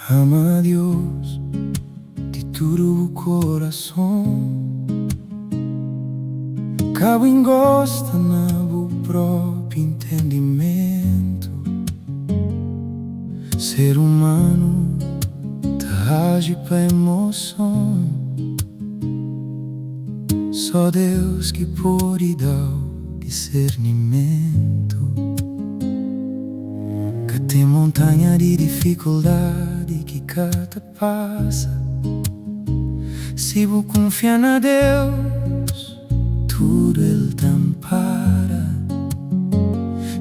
Ama a Deus de todo o coração, cabo engosta no próprio entendimento. Ser humano tá age pra emoção, só Deus que pode dar o discernimento. Que tem montanha de dificuldade que cada passa. Se vou confiar na Deus, tudo Ele te ampara.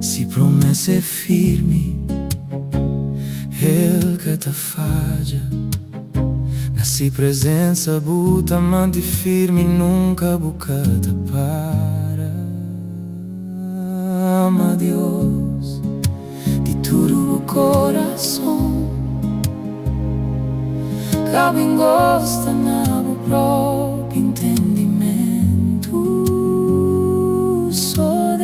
Se promessa é firme, Ele que te falha. Se presença buta mante firme, nunca boca te para. Ama Deus de todo o coração, cabo engosta no próprio entendimento. Só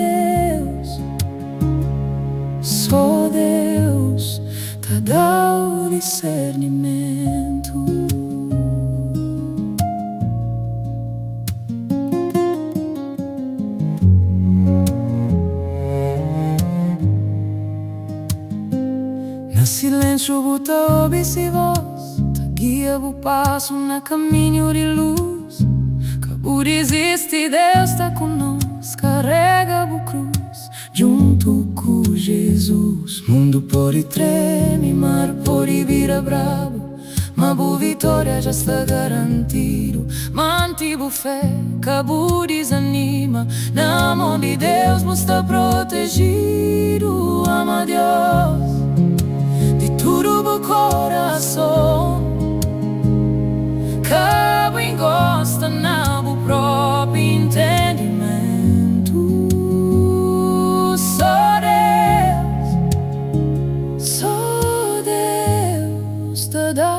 Deus te dá o discernimento. Na silêncio bota obedece voz, te guia o passo na caminho de luz. Cabo resiste, Deus está conosco, carrega o cruz junto com Jesus. Mundo pode treme, mar pode virar bravo, mas boa vitória já está garantido. Mantivo fé, cabo desanima, na mão de Deus você está protegido. Ama Deus de todo o coração, cabo engosta no próprio entendimento. Só Deus te dá